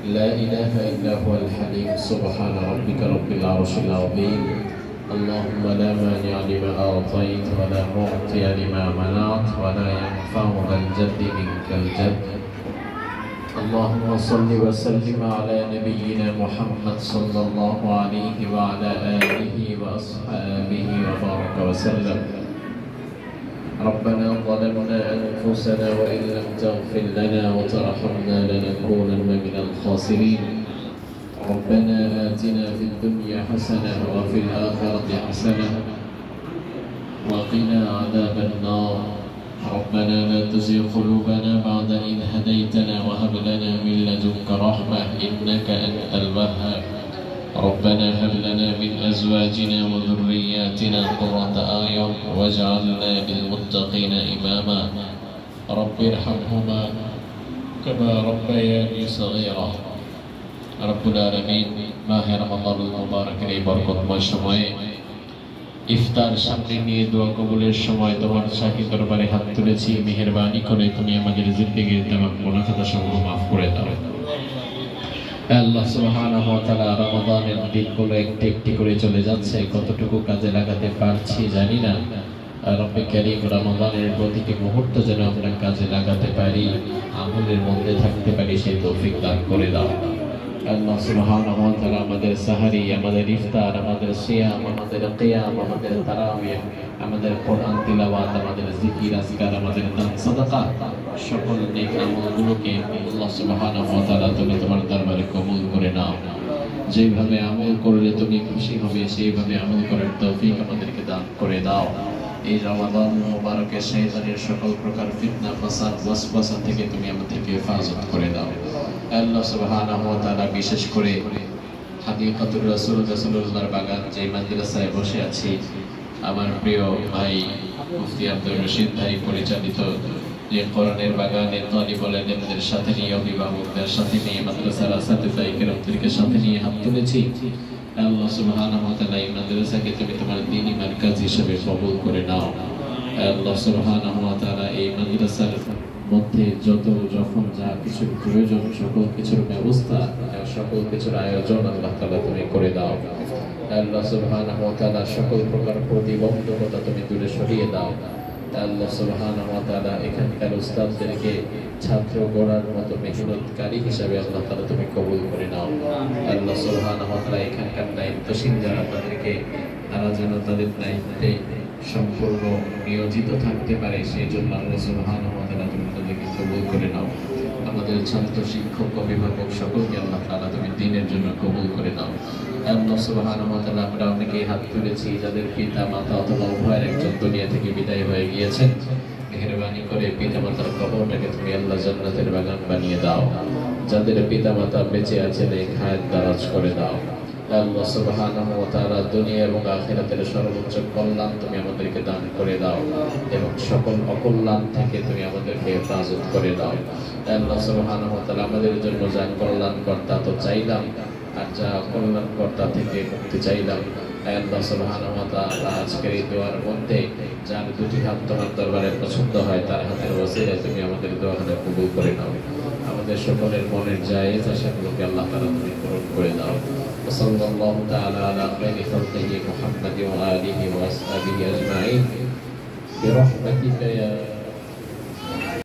لا إله إلا هو الحليم سبحان ربك رب العرش العظيم اللهم لا مانع لما أعطيت ولا معطي لما منعت ولا ينفع ذا الجد منك الجد اللهم صل وسلم على نبينا محمد صلى الله عليه وعلى آله وأصحابه وبارك وسلم ربنا ظلمنا أنفسنا وإن لم تغفر لنا وترحمنا لنكونن من الخاسرين ربنا آتنا في الدنيا حسنة وفي الآخرة حسنة وقنا عذاب النار ربنا لا تزغ قلوبنا بعد إذ هديتنا وهب لنا من لدنك رحمة إنك أنت الوهاب ربنا هب لنا من أزواجنا وذرياتنا قرة أعين واجعلنا للمتقين إماما رب ارحمهما كما ربياني صغيرا رب العالمين মাহ রমাদানুল মুবারকের এই বরকতময় সময়ে ইফতার সামনে নিয়ে দোয়া কবুলের সময় তোমার শাহী দরবারে হাত তুলেছি মেহেরবানি করে তুমি আমাদের জিন্দেগির তামাম গুনাহ খাতা সমূহ মাফ করে দাও আল্লাহ সুবহানাহু ওয়া তাআলা রমাদানের দিনগুলো একটি একটি করে চলে যাচ্ছে কতটুকু কাজে লাগাতে পারছি জানি না রব্বে কারীম রমাদানের প্রতিটি মুহূর্ত যেন আমরা কাজে লাগাতে পারি আমলের মধ্যে থাকতে পারি সেই তৌফিক দান করে দাও আল্লাহ সুবহানাহু ওয়া তাআলা আমাদের সাহারি আমাদের ইফতার আমাদের সিয়াম আমাদের কিয়াম আমাদের তারাবিহ আমাদের কোরআন তিলাওয়াত আমাদের জিকির আজকার আমাদের দান সাদাকা সকল নেক আমলগুলোকে আল্লাহ সুবহানাহু ওয়া তাআলা তুমি তোমার দরবারে কবুল করে নাও যেভাবে আমল করলে তুমি খুশি হবে সেইভাবে আমল করার তৌফিক আমাদেরকে দান করে দাও এই রমাদান মুবারকে শয়তানের সকল প্রকার ফিতনা ফাসাদ ওয়াসওয়াসা থেকে তুমি আমাদেরকে হেফাজত করে দাও আল্লাহ সুবহানাহু ওয়া তাআলা বিশেষ করে হাদিকাতুর রাসূল রাসূলুল্লাহর বাগান যে মাদ্রাসায় বসে আছি আমার প্রিয় ভাই মুফতি আব্দুর রশিদ ভাই পরিচালিত যে কোরআনের বাগানে তালিবুল ইলমদের সাথে নিয়ে অভিভাবকদের সাথে নিয়ে মাদ্রাসার আসাতিজা ইকরামদেরকে সাথে নিয়ে হাত তুলেছি আল্লাহ সুবহানাহু ওয়া তাআলা এই মাদ্রাসাকে তুমি তোমার দ্বীনি মারকাজ হিসেবে কবুল করে নাও আল্লাহ সুবহানাহু ওয়া তাআলা এই মাদ্রাসার মধ্যে যত যখন যা কিছু প্রয়োজন সকল কিছুর ব্যবস্থা সকল কিছুর আয়োজন আল্লাহ তাআলা তুমি করে দাও আল্লাহ সুবহানাহু ওয়া তাআলা সকল প্রকার প্রতিবন্ধকতা তুমি দূরে সরিয়ে দাও আল্লাহ সুবহানাহু ওয়া তাআলা এখানকার উস্তাদদেরকে ছাত্র গড়ার মতো মেহনতকারী হিসাবে আল্লাহ তাআলা তুমি কবুল করে নাও আল্লাহ সুবহানাহু ওয়া তাআলা এখানকার দায়িত্বশীল যারা তারা যেন তাদের দায়িত্বে সম্পূর্ণ নিয়োজিত থাকতে পারে সেই জন্য আল্লাহ সুবহানাহু ওয়া তাআলা তুমি তাদেরকে কবুল করে নাও আমাদের ছাত্র শিক্ষক অভিভাবক সকলকে আল্লাহ তাআলা তুমি দ্বীনের জন্য কবুল করে নাও আল্লাহ সুবহানাহু ওয়া তাআলা আমরা অনেকেই হাত তুলেছি যাদের পিতা মাতা অথবা উভয়ের একজন দুনিয়া থেকে বিদায় হয়ে গিয়েছেন মেহেরবানি করে পিতা মাতার কবরটাকে তুমি আল্লাহ জান্নাতের বাগান বানিয়ে দাও যাদের পিতা মাতা বেঁচে আছেন এই হায়াত দারাজ করে দাও আল্লাহ সুবহানাহু ওয়া তাআলা দুনিয়া এবং আখিরাতের সর্বোচ্চ কল্যাণ তুমি আমাদেরকে দান করে দাও এবং সকল অকল্যাণ থেকে তুমি আমাদেরকে হেফাজত করে দাও আল্লাহ সুবহানাহু ওয়া তাআলা আমাদের জন্য যা কল্যাণকর্তা তো চাইলাম আর যা কল্যাণকর্তা থেকে মুক্তি চাইলাম আল্লাহ সুবহানাহু ওয়া তাআলা আজকের এই দোয়ার মধ্যে যার দুটি হাত তোমার দরবারে পছন্দ হয় তার হাতের ওসিলায় তুমি আমাদের দোয়াটা কবুল করে নাও আমাদের সকলের মনের জায়েজ আশাগুলোকে আল্লাহ তাআলা তুমি পূরণ করে দাও সাল্লাল্লাহু তাআলা আলা খায়রি খালকিহি মুহাম্মাদি ওয়া আলিহি ওয়া আসহাবিহি আজমাইন বিরহমাতিকা ইয়া